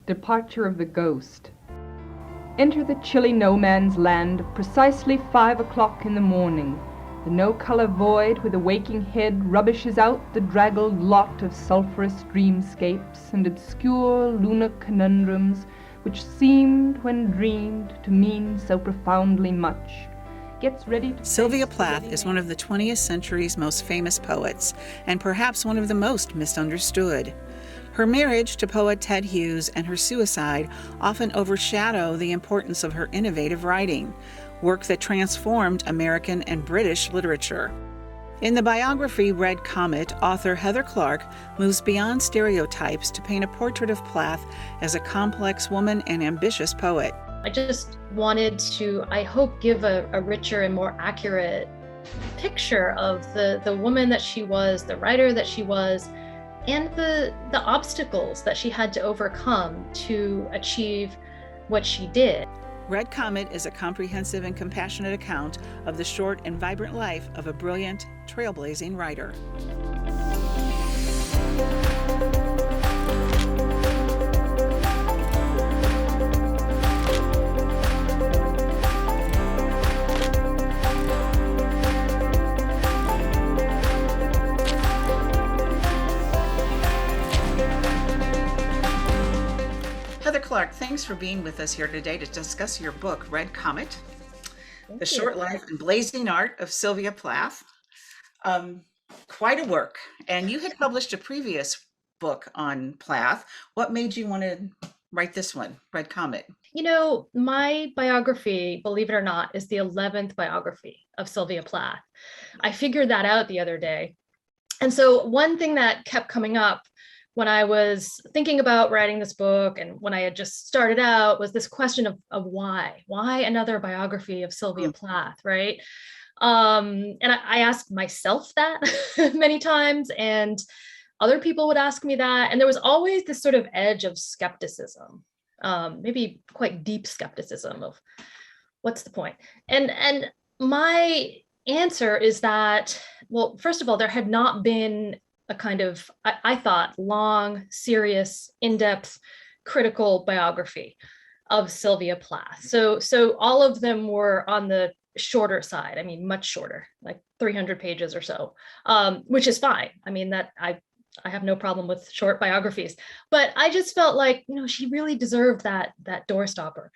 Departure of the Ghost. Enter the chilly no-man's land of precisely 5 o'clock in the morning. The no-color void with a waking head rubbishes out the draggled lot of sulphurous dreamscapes and obscure lunar conundrums which seemed, when dreamed, to mean so profoundly much. Gets ready to Sylvia Plath is one of the 20th century's most famous poets, and perhaps one of the most misunderstood. Her marriage to poet Ted Hughes and her suicide often overshadow the importance of her innovative writing, work that transformed American and British literature. In the biography Red Comet, author Heather Clark moves beyond stereotypes to paint a portrait of Plath as a complex woman and ambitious poet. I just wanted to, I hope, give a richer and more accurate picture of the woman that she was, the writer that she was, and the obstacles that she had to overcome to achieve what she did. Red Comet is a comprehensive and compassionate account of the short and vibrant life of a brilliant, trailblazing writer. Heather Clark, thanks for being with us here today to discuss your book, Red Comet, The Short Life and Blazing Art of Sylvia Plath. Quite a work. And you had published a previous book on Plath. What made you want to write this one, Red Comet? You know, my biography, believe it or not, is the 11th biography of Sylvia Plath. I figured that out the other day. And so one thing that kept coming up when I was thinking about writing this book and when I had just started out was this question of why another biography of Sylvia Plath, right? And I asked myself that many times, and other people would ask me that. And there was always this sort of edge of skepticism, maybe quite deep skepticism of what's the point? And my answer is that, well, first of all, there had not been a kind of, I thought, long, serious, in-depth, critical biography of Sylvia Plath. So all of them were on the shorter side. I mean, much shorter, like 300 pages or so, which is fine. I mean, that I have no problem with short biographies, but I just felt like, you know, she really deserved that doorstopper.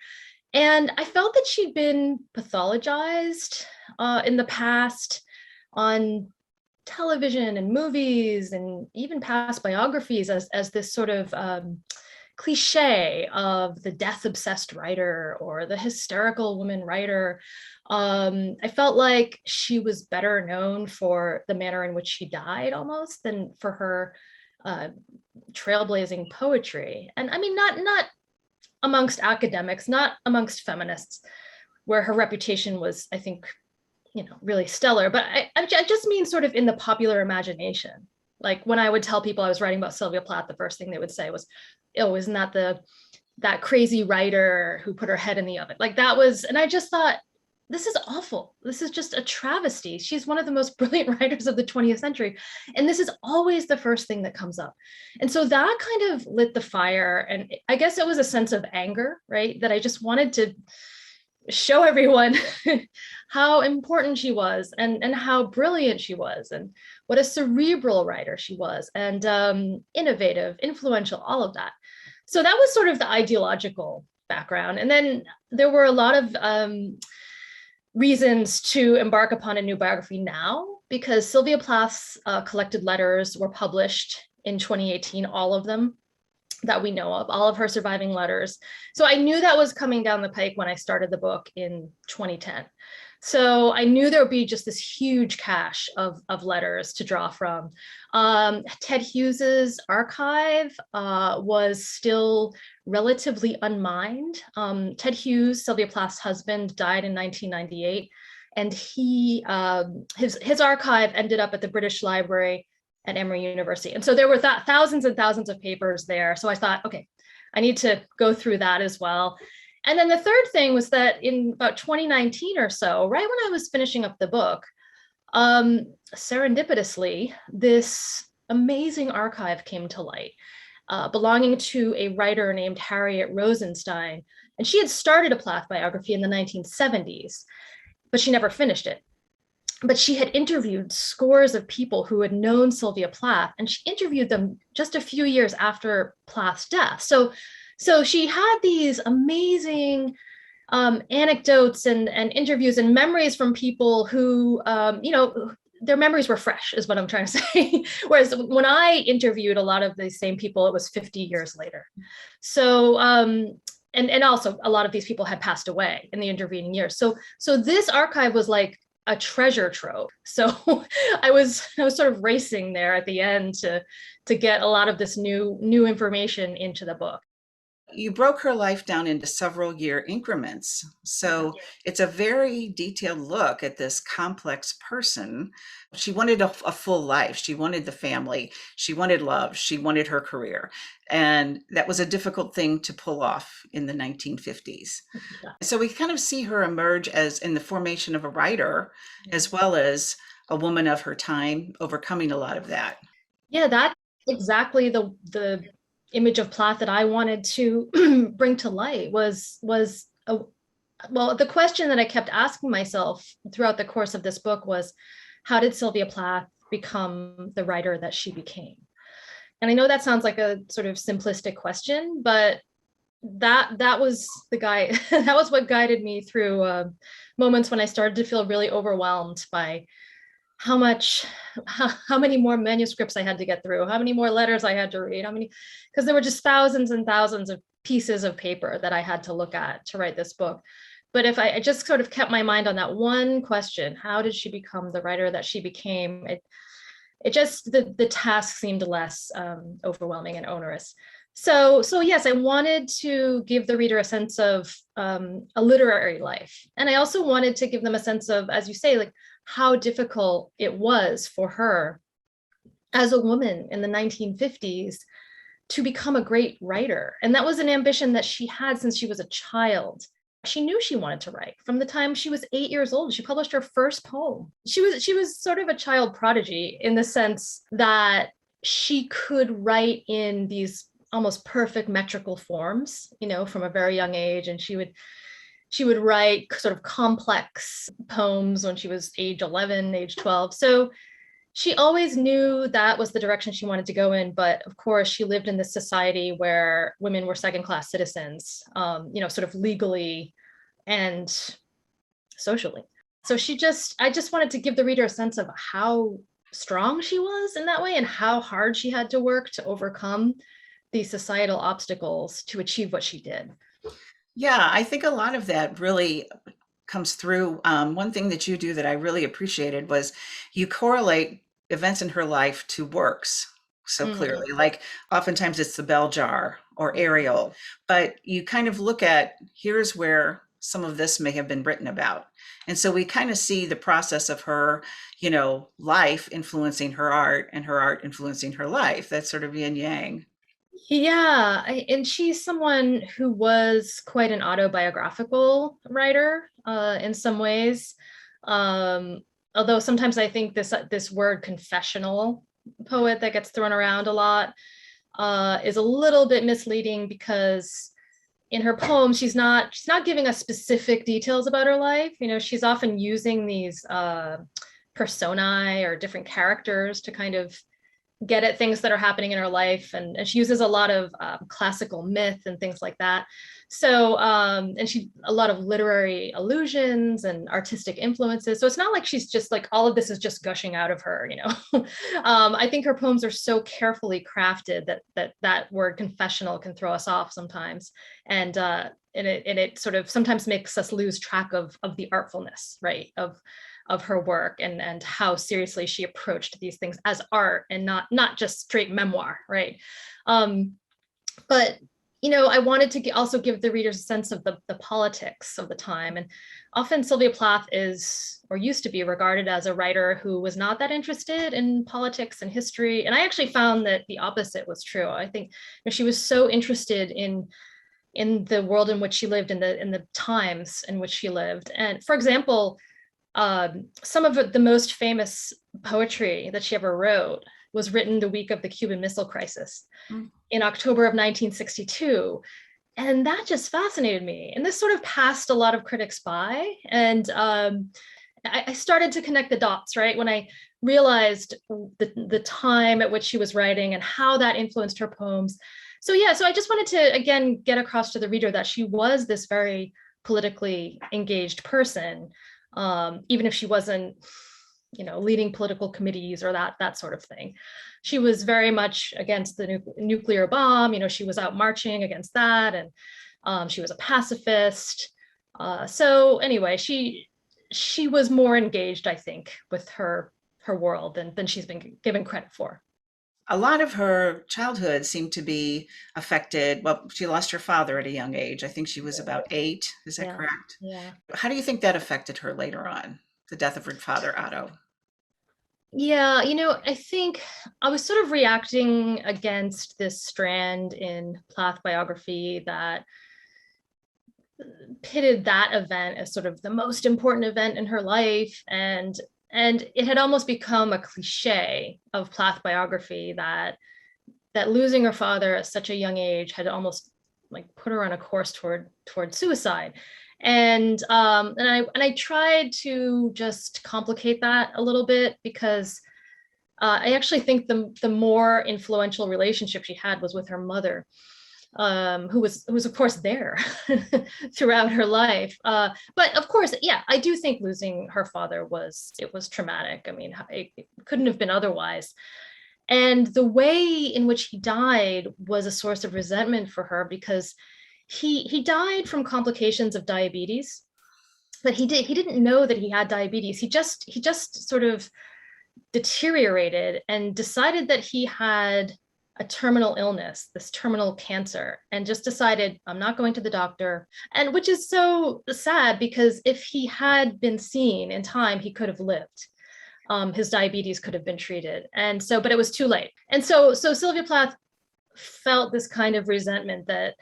And I felt that she'd been pathologized in the past on television and movies and even past biographies as this sort of cliche of the death-obsessed writer or the hysterical woman writer. I felt like she was better known for the manner in which she died almost than for her trailblazing poetry. And I mean, not amongst academics, not amongst feminists, where her reputation was, I think, you know, really stellar, but I just mean sort of in the popular imagination. Like when I would tell people I was writing about Sylvia Plath, the first thing they would say was, oh, isn't that that crazy writer who put her head in the oven? Like that was, and I just thought, this is awful. This is just a travesty. She's one of the most brilliant writers of the 20th century. And this is always the first thing that comes up. And so that kind of lit the fire. And I guess it was a sense of anger, right? That I just wanted to show everyone how important she was and how brilliant she was and what a cerebral writer she was and innovative, influential, all of that. So that was sort of the ideological background. And then there were a lot of reasons to embark upon a new biography now, because Sylvia Plath's collected letters were published in 2018, all of them that we know of, all of her surviving letters. So I knew that was coming down the pike when I started the book in 2010. So I knew there would be just this huge cache of letters to draw from. Ted Hughes's archive was still relatively unmined. Ted Hughes, Sylvia Plath's husband, died in 1998, and his archive ended up at the British Library at Emory University. And so there were thousands and thousands of papers there. So I thought, okay, I need to go through that as well. And then the third thing was that in about 2019 or so, right when I was finishing up the book, serendipitously, this amazing archive came to light. belonging to a writer named Harriet Rosenstein. And she had started a Plath biography in the 1970s, but she never finished it. But she had interviewed scores of people who had known Sylvia Plath, and she interviewed them just a few years after Plath's death. So she had these amazing anecdotes and interviews and memories from people who, their memories were fresh, is what I'm trying to say. Whereas when I interviewed a lot of the same people, it was 50 years later. So, and also a lot of these people had passed away in the intervening years. So this archive was like a treasure trove. So I was sort of racing there at the end to get a lot of this new information into the book. You broke her life down into several year increments. So it's a very detailed look at this complex person. She wanted a full life. She wanted the family. She wanted love. She wanted her career. And that was a difficult thing to pull off in the 1950s. Yeah. So we kind of see her emerge as in the formation of a writer, as well as a woman of her time, overcoming a lot of that. Yeah, that's exactly the image of Plath that I wanted to bring to light was the question that I kept asking myself throughout the course of this book was, how did Sylvia Plath become the writer that she became? And I know that sounds like a sort of simplistic question, but that was that was what guided me through moments when I started to feel really overwhelmed by how many more manuscripts I had to get through, how many more letters I had to read, because there were just thousands and thousands of pieces of paper that I had to look at to write this book. But if I just sort of kept my mind on that one question, how did she become the writer that she became? It just, the task seemed less overwhelming and onerous. So yes, I wanted to give the reader a sense of a literary life. And I also wanted to give them a sense of, as you say, like how difficult it was for her as a woman in the 1950s to become a great writer. And that was an ambition that she had since she was a child. She knew she wanted to write from the time she was 8 years old. She published her first poem. She was sort of a child prodigy in the sense that she could write in these almost perfect metrical forms, from a very young age. And she would write sort of complex poems when she was age 11, age 12. So she always knew that was the direction she wanted to go in. But of course, she lived in this society where women were second-class citizens, sort of legally and socially. So I just wanted to give the reader a sense of how strong she was in that way and how hard she had to work to overcome these societal obstacles to achieve what she did. Yeah, I think a lot of that really comes through. One thing that you do that I really appreciated was you correlate events in her life to works so clearly. Like oftentimes it's the bell jar or Ariel, but you kind of look at, here's where some of this may have been written about. And so we kind of see the process of her, life influencing her art and her art influencing her life. That's sort of yin yang. Yeah, and she's someone who was quite an autobiographical writer in some ways. Although sometimes I think this word confessional poet that gets thrown around a lot is a little bit misleading, because in her poems she's not giving us specific details about her life. She's often using these personae or different characters to kind of get at things that are happening in her life, and she uses a lot of classical myth and things like that. So and she a lot of literary allusions and artistic influences. So it's not like she's just like all of this is just gushing out of her. I think her poems are so carefully crafted that word confessional can throw us off sometimes, and it sort of sometimes makes us lose track of the artfulness, right, of her work and how seriously she approached these things as art and not just straight memoir, right? But I wanted to also give the readers a sense of the politics of the time. And often Sylvia Plath is, or used to be, regarded as a writer who was not that interested in politics and history. And I actually found that the opposite was true. I think she was so interested in the world in which she lived, in the times in which she lived. And for example, some of the most famous poetry that she ever wrote was written the week of the Cuban Missile Crisis in October of 1962. And that just fascinated me. And this sort of passed a lot of critics by. And I started to connect the dots, right? When I realized the time at which she was writing and how that influenced her poems. So I just wanted to, again, get across to the reader that she was this very politically engaged person, even if she wasn't, leading political committees or that sort of thing. She was very much against the nuclear bomb. She was out marching against that, and she was a pacifist. So anyway, she was more engaged, I think, with her world than she's been given credit for. A lot of her childhood seemed to be affected. Well, she lost her father at a young age. I think she was about 8. Is that correct? Yeah. How do you think that affected her later on, the death of her father, Otto? Yeah, I think I was sort of reacting against this strand in Plath biography that pitted that event as sort of the most important event in her life, and it had almost become a cliche of Plath biography that losing her father at such a young age had almost like put her on a course toward suicide. And I tried to just complicate that a little bit, because I actually think the more influential relationship she had was with her mother, who was of course there throughout her life. But of course, I do think losing her father was traumatic. I mean, it couldn't have been otherwise. And the way in which he died was a source of resentment for her, because he died from complications of diabetes, but he didn't know that he had diabetes. He just sort of deteriorated and decided that he had a terminal illness, this terminal cancer, and just decided, I'm not going to the doctor. And which is so sad, because if he had been seen in time, he could have lived. His diabetes could have been treated. And so, but it was too late. And so Sylvia Plath felt this kind of resentment that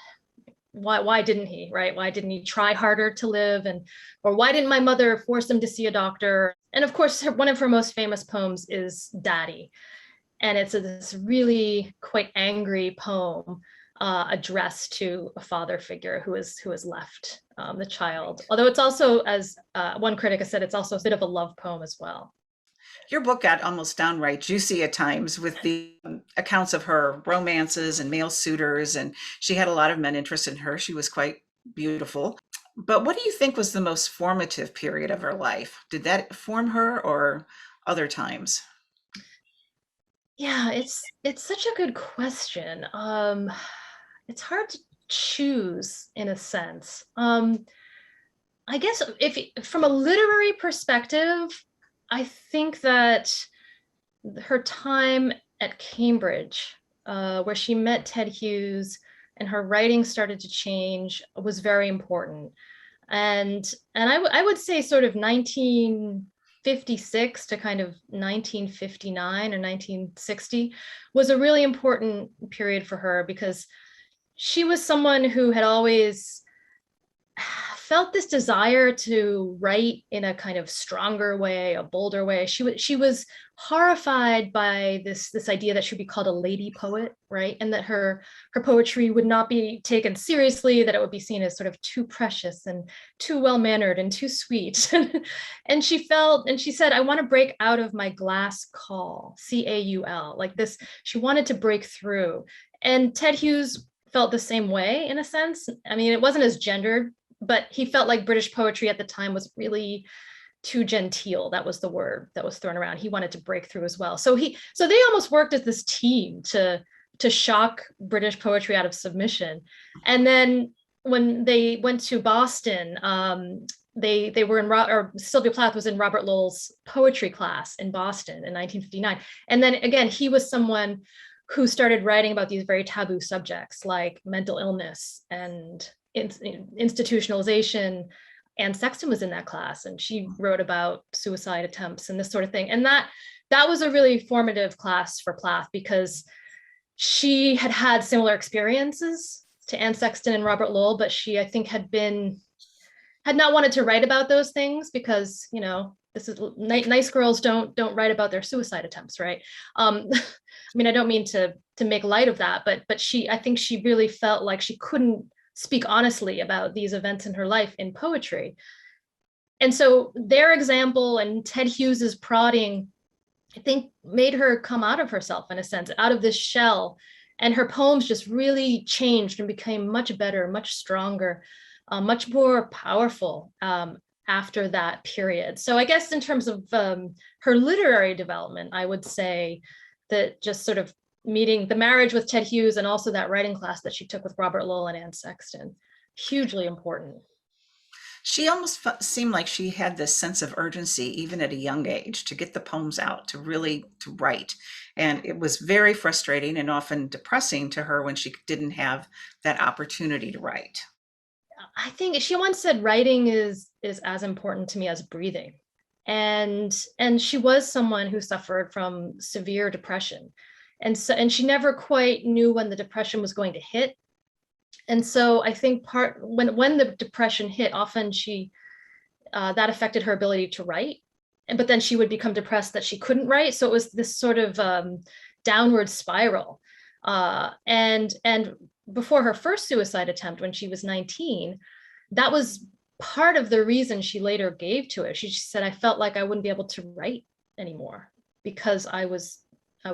why didn't he, right? Why didn't he try harder to live? Or why didn't my mother force him to see a doctor? And of course, one of her most famous poems is Daddy. And it's this really quite angry poem addressed to a father figure who has left the child. Although it's also, as one critic has said, it's also a bit of a love poem as well. Your book got almost downright juicy at times with the accounts of her romances and male suitors, and she had a lot of men interested in her. She was quite beautiful. But what do you think was the most formative period of her life? Did that form her, or other times? Yeah, it's such a good question. It's hard to choose in a sense. I guess if from a literary perspective, I think that her time at Cambridge, where she met Ted Hughes and her writing started to change, was very important. And I would say sort of 1956 to kind of 1959 or 1960 was a really important period for her, because she was someone who had always felt this desire to write in a kind of stronger way, a bolder way. She was horrified by this idea that she'd be called a lady poet, right? And that her poetry would not be taken seriously, that it would be seen as sort of too precious and too well-mannered and too sweet. And she said, I want to break out of my glass caul, C-A-U-L, like this. She wanted to break through. And Ted Hughes felt the same way in a sense. I mean, it wasn't as gendered, but he felt like British poetry at the time was really too genteel. That was the word that was thrown around. He wanted to break through as well. So they almost worked as this team to shock British poetry out of submission. And then when they went to Boston, they were or Sylvia Plath was in Robert Lowell's poetry class in Boston in 1959. And then again, he was someone who started writing about these very taboo subjects like mental illness and institutionalization. And Sexton was in that class, and she wrote about suicide attempts and this sort of thing. And that was a really formative class for Plath, because she had similar experiences to Anne Sexton and Robert Lowell, but she, I think, had not wanted to write about those things because, this is nice girls don't write about their suicide attempts, right? I mean, I don't mean to make light of that, but I think she really felt like she couldn't speak honestly about these events in her life in poetry. And so their example and Ted Hughes's prodding, I think, made her come out of herself, in a sense, out of this shell. And her poems just really changed and became much better, much stronger, much more powerful after that period. So I guess in terms of her literary development, I would say that just sort of meeting the marriage with Ted Hughes and also that writing class that she took with Robert Lowell and Anne Sexton, hugely important. She almost seemed like she had this sense of urgency, even at a young age, to get the poems out, to write. And it was very frustrating and often depressing to her when she didn't have that opportunity to write. I think she once said writing is as important to me as breathing. And she was someone who suffered from severe depression. And she never quite knew when the depression was going to hit. And so I think when the depression hit, often that affected her ability to write. But then she would become depressed that she couldn't write. So it was this sort of downward spiral. And before her first suicide attempt, when she was 19, that was part of the reason she later gave to it. She said, I felt like I wouldn't be able to write anymore because I was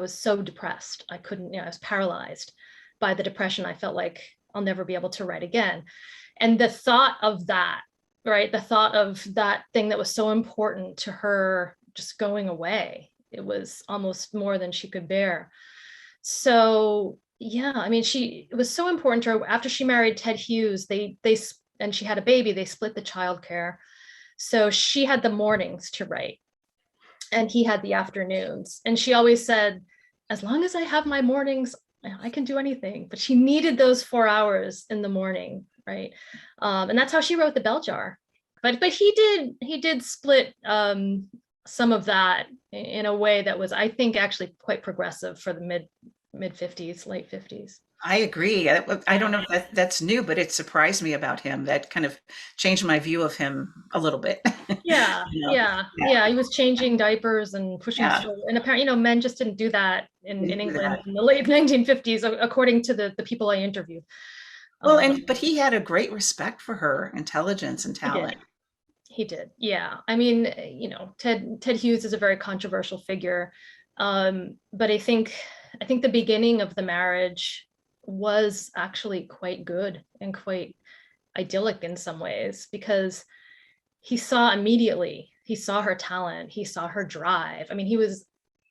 so depressed. I couldn't, I was paralyzed by the depression. I felt like I'll never be able to write again. And the thought of that, right? The thought of that thing that was so important to her just going away, it was almost more than she could bear. So yeah, I mean, it was so important to her. After she married Ted Hughes, and she had a baby, they split the childcare. So she had the mornings to write and he had the afternoons. And she always said, as long as I have my mornings, I can do anything. But she needed those 4 hours in the morning, right? And that's how she wrote The Bell Jar. But he did split some of that in a way that was, I think, actually quite progressive for the mid 50s, late 50s. I agree. I don't know if that's new, but it surprised me about him. That kind of changed my view of him a little bit. Yeah, yeah. He was changing diapers and pushing strollers. And apparently, men just didn't do that in England in the late 1950s, according to the people I interviewed. Well, but he had a great respect for her intelligence and talent. He did. Yeah. I mean, Ted Hughes is a very controversial figure. But I think the beginning of the marriage was actually quite good and quite idyllic in some ways, because he saw her talent, he saw her drive. I mean, he was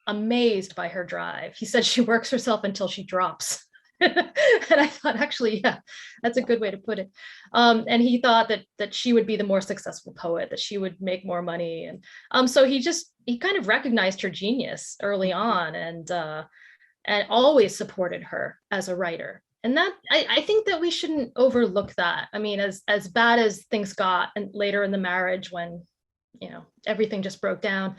amazed by her drive. He said she works herself until she drops. And I thought, actually, yeah, that's a good way to put it. And he thought that she would be the more successful poet, that she would make more money. And so he kind of recognized her genius early on and always supported her as a writer. And that I think that we shouldn't overlook that. I mean, as bad as things got and later in the marriage, when everything just broke down,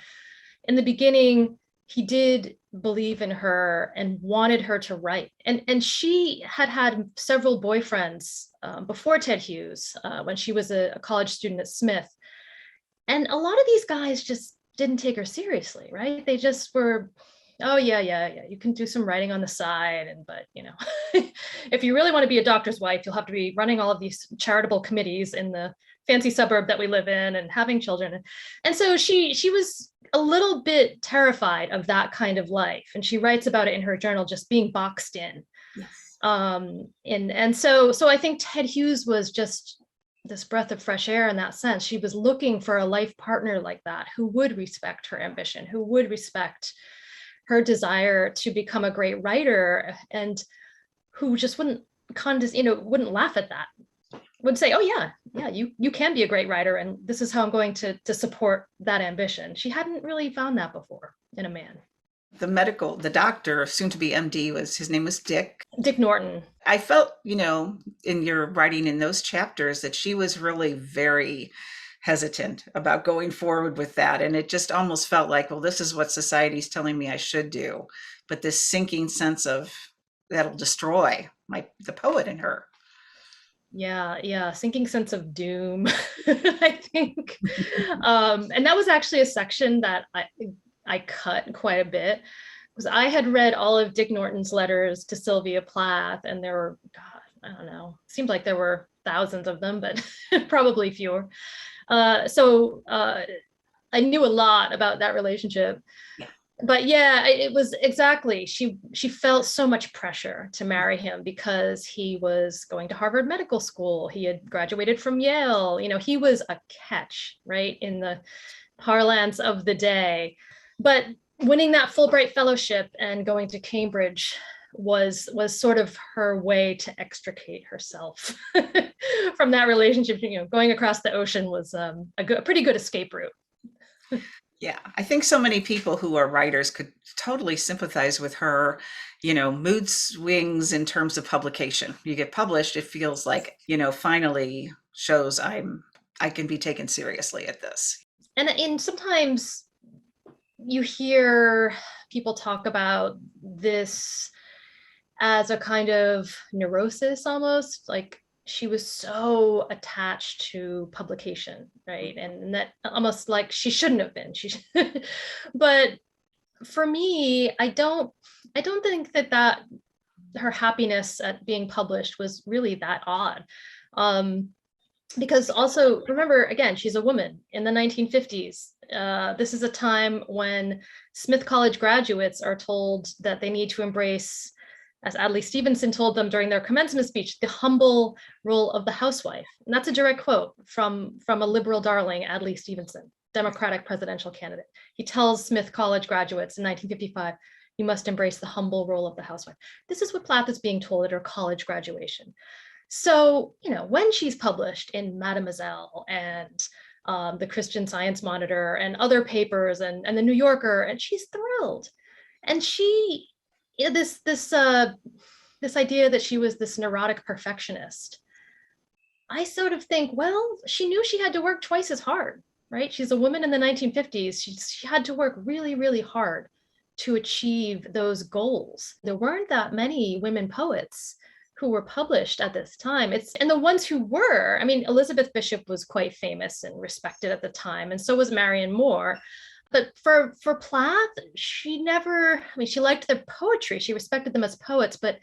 in the beginning he did believe in her and wanted her to write. And she had several boyfriends before Ted Hughes, when she was a college student at Smith. And a lot of these guys just didn't take her seriously, right? They just were, oh yeah, you can do some writing on the side, but if you really want to be a doctor's wife, you'll have to be running all of these charitable committees in the fancy suburb that we live in and having children. And so she was a little bit terrified of that kind of life, and she writes about it in her journal, just being boxed in. Yes. And so I think Ted Hughes was just this breath of fresh air in that sense. She was looking for a life partner like that, who would respect her ambition, who would respect her desire to become a great writer, and who just wouldn't laugh at that, would say, oh yeah, you can be a great writer, and this is how I'm going to support that ambition. She hadn't really found that before in a man. The doctor, soon to be MD, his name was Dick Norton. I felt, in your writing in those chapters, that she was really very hesitant about going forward with that. And it just almost felt like, well, this is what society's telling me I should do. But this sinking sense of that'll destroy the poet in her. Yeah, sinking sense of doom, I think. And that was actually a section that I cut quite a bit, because I had read all of Dick Norton's letters to Sylvia Plath, and there were, God, I don't know, seemed like there were thousands of them, but probably fewer. So I knew a lot about that relationship. But yeah, it was exactly, she felt so much pressure to marry him because he was going to Harvard Medical School. He had graduated from Yale. You know, he was a catch, right, in the parlance of the day. But winning that Fulbright fellowship and going to Cambridge was sort of her way to extricate herself from that relationship. You know, going across the ocean was a pretty good escape route. Yeah, I think so many people who are writers could totally sympathize with her, mood swings in terms of publication. You get published, it feels like, finally shows I can be taken seriously at this. And sometimes you hear people talk about this as a kind of neurosis almost, like she was so attached to publication, right? And that almost like she shouldn't have been. But for me, I don't think that her happiness at being published was really that odd. Because also remember, again, she's a woman in the 1950s. This is a time when Smith College graduates are told that they need to embrace, as Adlai Stevenson told them during their commencement speech, the humble role of the housewife. And that's a direct quote from a liberal darling, Adlai Stevenson, Democratic presidential candidate. He tells Smith College graduates in 1955, you must embrace the humble role of the housewife. This is what Plath is being told at her college graduation. So, when she's published in Mademoiselle and the Christian Science Monitor and other papers and the New Yorker, and she's thrilled. And she, this idea that she was this neurotic perfectionist, I sort of think, well, she knew she had to work twice as hard, right? She's a woman in the 1950s. She had to work really, really hard to achieve those goals. There weren't that many women poets who were published at this time. And the ones who were, I mean, Elizabeth Bishop was quite famous and respected at the time, and so was Marion Moore. But for Plath, she liked their poetry. She respected them as poets, but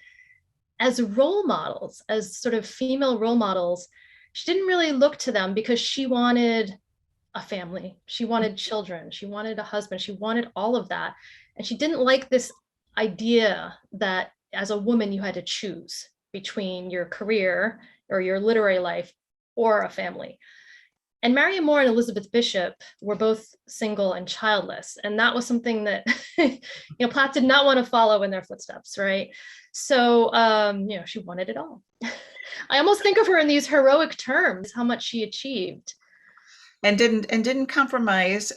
as role models, as sort of female role models, she didn't really look to them because she wanted a family. She wanted children. She wanted a husband. She wanted all of that. And she didn't like this idea that as a woman, you had to choose between your career or your literary life or a family. And Marion Moore and Elizabeth Bishop were both single and childless. And that was something that, Plath did not want to follow in their footsteps, right? So, she wanted it all. I almost think of her in these heroic terms, how much she achieved. And didn't compromise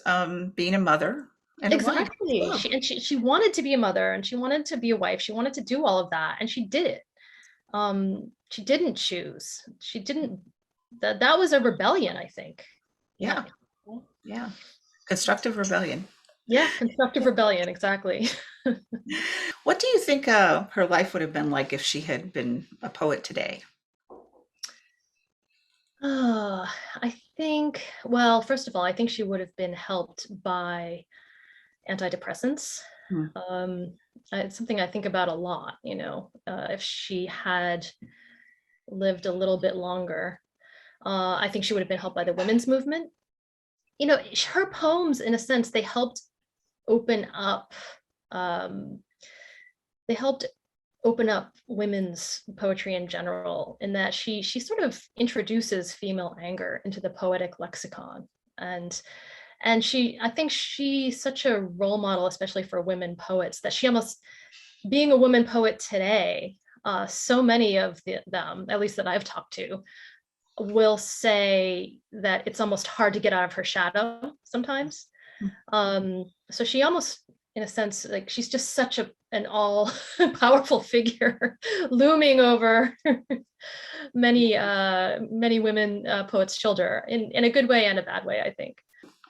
being a mother. Exactly. She wanted to be a mother, and she wanted to be a wife. She wanted to do all of that, and she did it. She didn't choose. She didn't. That was a rebellion, I think. Yeah. Constructive rebellion. Yeah, constructive rebellion, exactly. What do you think her life would have been like if she had been a poet today? I think, well, first of all, I think she would have been helped by antidepressants. It's something I think about a lot, if she had lived a little bit longer. I think she would have been helped by the women's movement. Her poems, in a sense, they helped open up women's poetry in general, in that she sort of introduces female anger into the poetic lexicon. And I think she's such a role model, especially for women poets, that she almost, being a woman poet today, so many of them, at least that I've talked to, will say that it's almost hard to get out of her shadow sometimes. So she almost, in a sense, like she's just such an all powerful figure looming over many women poets' shoulder in a good way and a bad way, I think.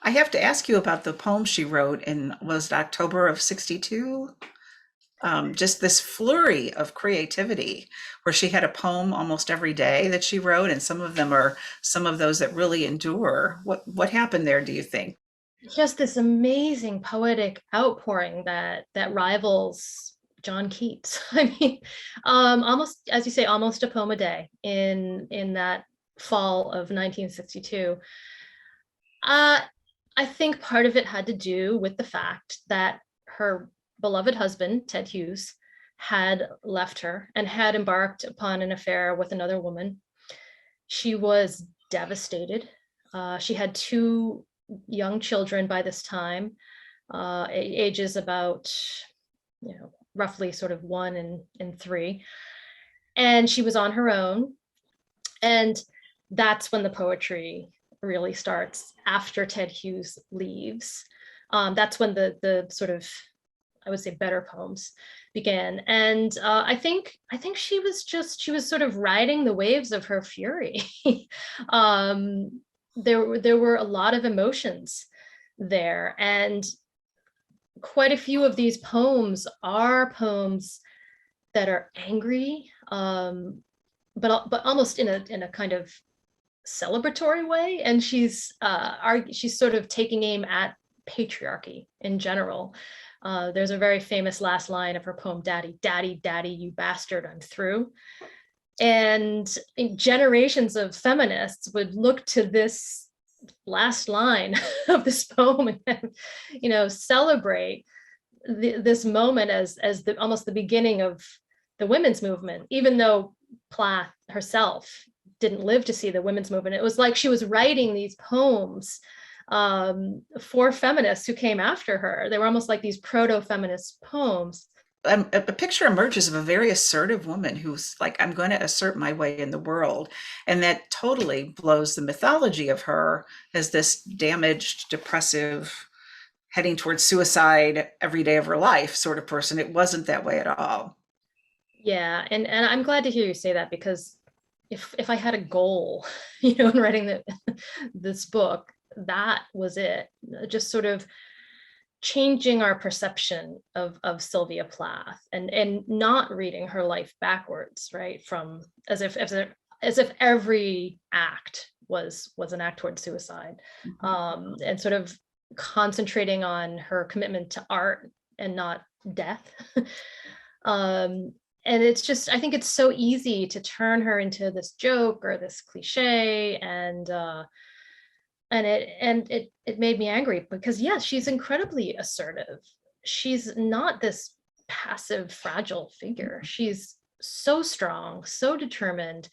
I have to ask you about the poem she wrote in, was it October of 62? just this flurry of creativity where she had a poem almost every day that she wrote, and some of them are some of those that really endure. What happened there, do you think? Just this amazing poetic outpouring that rivals John Keats. I mean, almost, as you say, almost a poem a day in that fall of 1962. I think part of it had to do with the fact that her beloved husband, Ted Hughes, had left her and had embarked upon an affair with another woman. She was devastated. She had two young children by this time, ages about, roughly sort of 1 and 3. And she was on her own. And that's when the poetry really starts, after Ted Hughes leaves. That's when the sort of, I would say, better poems began. And I think she was sort of riding the waves of her fury. There were a lot of emotions there, and quite a few of these poems are poems that are angry, but almost in a kind of celebratory way. And she's sort of taking aim at patriarchy in general. There's a very famous last line of her poem, "Daddy, Daddy, Daddy, you bastard, I'm through." And generations of feminists would look to this last line of this poem and, celebrate this moment as almost the beginning of the women's movement, even though Plath herself didn't live to see the women's movement. It was like she was writing these poems for feminists who came after her. They were almost like these proto-feminist poems. A picture emerges of a very assertive woman who's like, I'm going to assert my way in the world. And that totally blows the mythology of her as this damaged, depressive, heading towards suicide every day of her life sort of person. It wasn't that way at all. Yeah, and I'm glad to hear you say that, because if I had a goal, in writing this book, that was it. Just sort of changing our perception of Sylvia Plath, and not reading her life backwards, right? From as if every act was an act towards suicide, and sort of concentrating on her commitment to art and not death. And it's just, I think it's so easy to turn her into this joke or this cliche, and it made me angry, because yes, she's incredibly assertive. She's not this passive, fragile figure. She's so strong, so determined,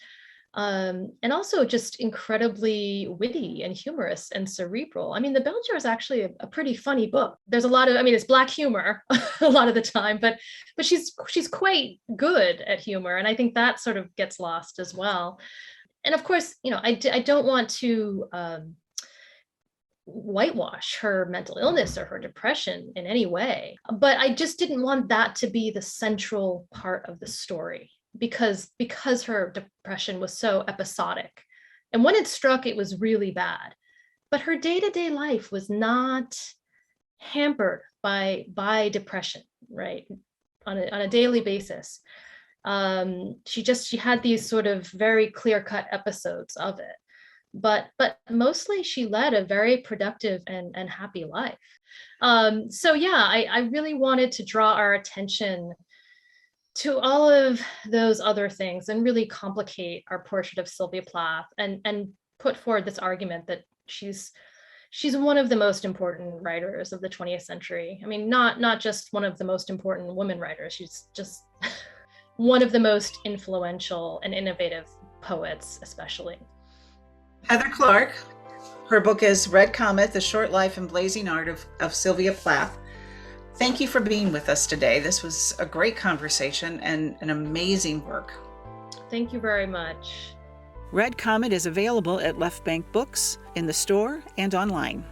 and also just incredibly witty and humorous and cerebral. I mean, The Bell Jar is actually a pretty funny book. There's a lot of, it's black humor a lot of the time, but she's quite good at humor, and I think that sort of gets lost as well. And of course, I don't want to whitewash her mental illness or her depression in any way, but I just didn't want that to be the central part of the story, because her depression was so episodic, and when it struck, it was really bad. But her day-to-day life was not hampered by depression, right? On a daily basis. She had these sort of very clear-cut episodes of it, but mostly she led a very productive and happy life. So yeah, I really wanted to draw our attention to all of those other things and really complicate our portrait of Sylvia Plath, and put forward this argument that she's one of the most important writers of the 20th century. I mean, not just one of the most important women writers, she's just one of the most influential and innovative poets, especially. Heather Clark, her book is Red Comet, The Short Life and Blazing Art of Sylvia Plath. Thank you for being with us today. This was a great conversation and an amazing work. Thank you very much. Red Comet is available at Left Bank Books, in the store, and online.